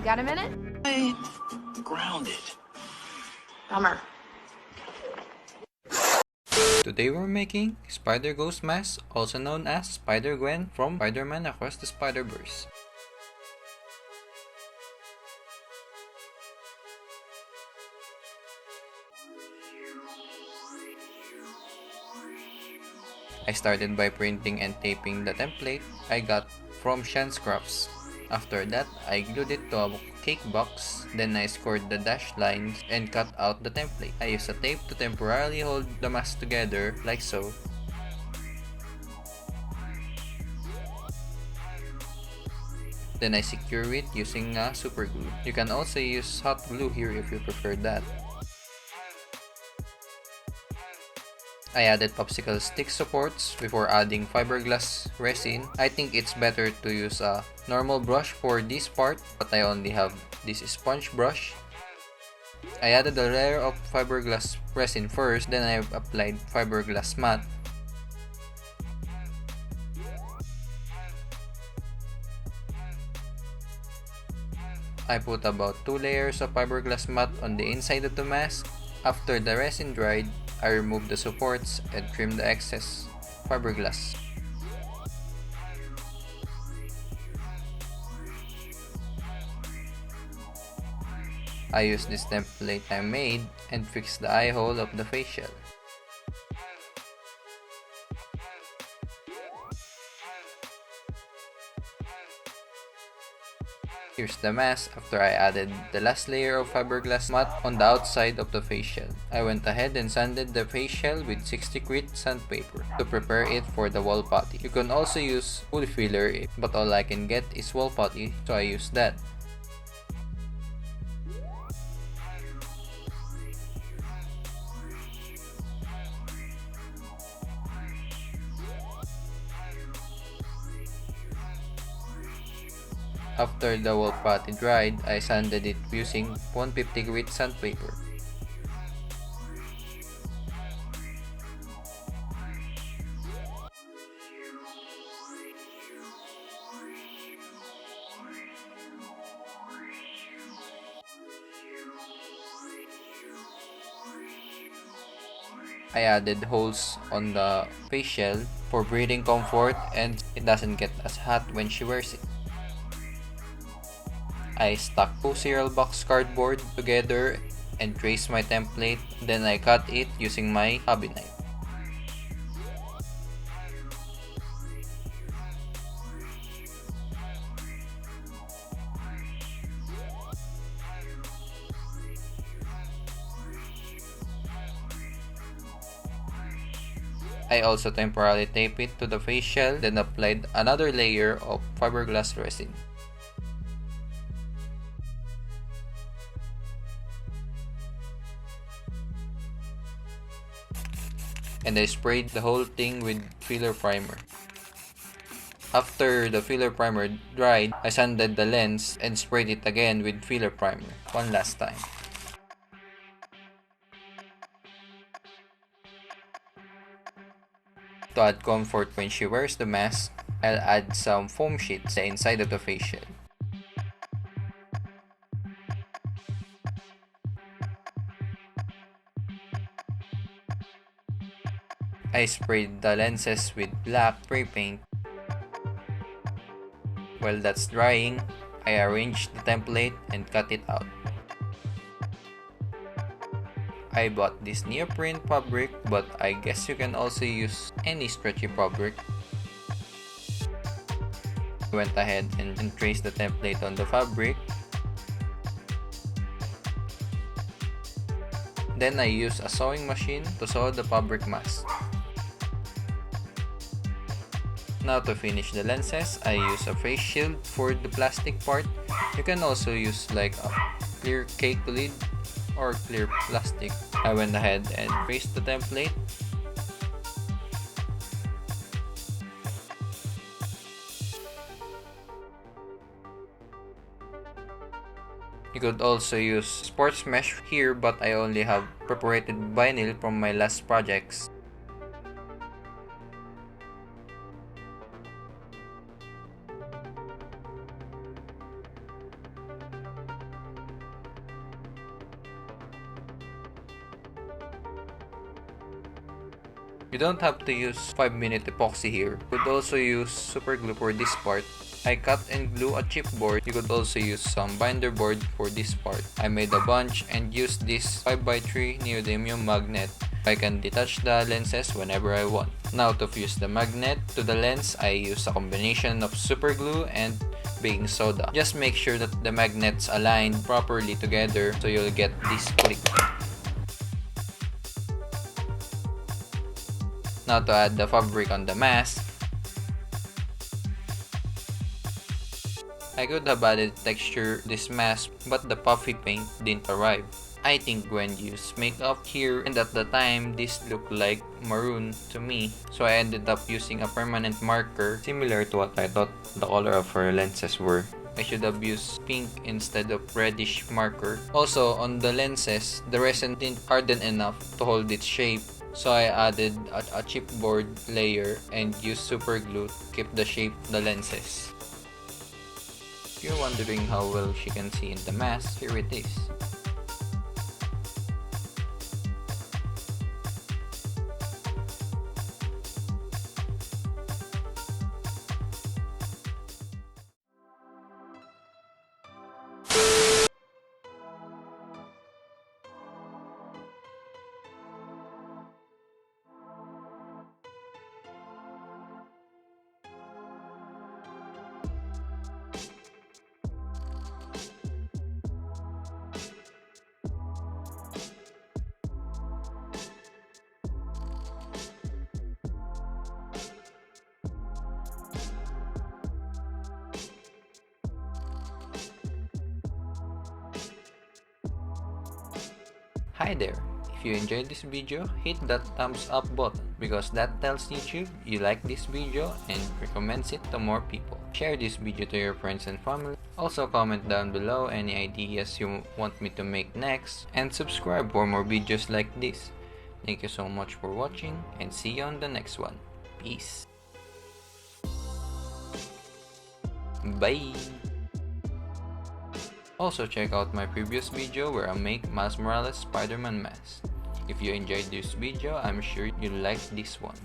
You got a minute? I'm grounded. Bummer. Today we're making Spider Ghost Mask, also known as Spider Gwen from Spider-Man Across the Spider-Verse. I started by printing and taping the template I got from Shan's Crafts. After that, I glued it to a cake box, then I scored the dashed lines and cut out the template. I used a tape to temporarily hold the mask together, like so. Then I secure it using a super glue. You can also use hot glue here if you prefer that. I added popsicle stick supports before adding fiberglass resin. I think it's better to use a normal brush for this part, but I only have this sponge brush. I added a layer of fiberglass resin first, then I applied fiberglass matte. I put about 2 layers of fiberglass matte on the inside of the mask. After the resin dried, I removed the supports and trimmed the excess fiberglass. I used this template I made and fixed the eye hole of the face shell. Here's the mask after I added the last layer of fiberglass matte on the outside of the face shell. I went ahead and sanded the face shell with 60 grit sandpaper to prepare it for the wall putty. You can also use wood filler, but all I can get is wall putty, so I use that. After the wall putty dried, I sanded it using 150 grit sandpaper. I added holes on the face shell for breathing comfort and it doesn't get as hot when she wears it. I stuck 2 cereal box cardboard together and traced my template, then I cut it using my hobby knife. I also temporarily taped it to the face shell, then applied another layer of fiberglass resin. And I sprayed the whole thing with filler primer. After the filler primer dried, I sanded the lens and sprayed it again with filler primer one last time. To add comfort when she wears the mask, I'll add some foam sheets the inside of the face shell. I sprayed the lenses with black spray paint. While that's drying, I arranged the template and cut it out. I bought this neoprene fabric, but I guess you can also use any stretchy fabric. I went ahead and traced the template on the fabric. Then I used a sewing machine to sew the fabric mask. Now to finish the lenses, I use a face shield for the plastic part. You can also use like a clear cake lid or clear plastic. I went ahead and traced the template. You could also use sports mesh here, but I only have perforated vinyl from my last projects. You don't have to use 5-minute epoxy here. You could also use super glue for this part. I cut and glue a chipboard. You could also use some binder board for this part. I made a bunch and used this 5x3 neodymium magnet. I can detach the lenses whenever I want. Now to fuse the magnet to the lens, I use a combination of super glue and baking soda. Just make sure that the magnets align properly together so you'll get this click. Now to add the fabric on the mask, I could have added texture this mask, but the puffy paint didn't arrive. I think Gwen used makeup here, and at the time this looked like maroon to me, so I ended up using a permanent marker similar to what I thought the color of her lenses were. I should have used pink instead of reddish marker. Also, on the lenses, the resin didn't harden enough to hold its shape, so I added a chipboard layer and used super glue to keep the shape of the lenses. If you're wondering how well she can see in the mask, here it is. Hi there! If you enjoyed this video, hit that thumbs up button because that tells YouTube you like this video and recommends it to more people. Share this video to your friends and family. Also comment down below any ideas you want me to make next, and subscribe for more videos like this. Thank you so much for watching and see you on the next one. Peace! Bye! Also check out my previous video where I make Miles Morales Spider-Man mask. If you enjoyed this video, I'm sure you'll like this one.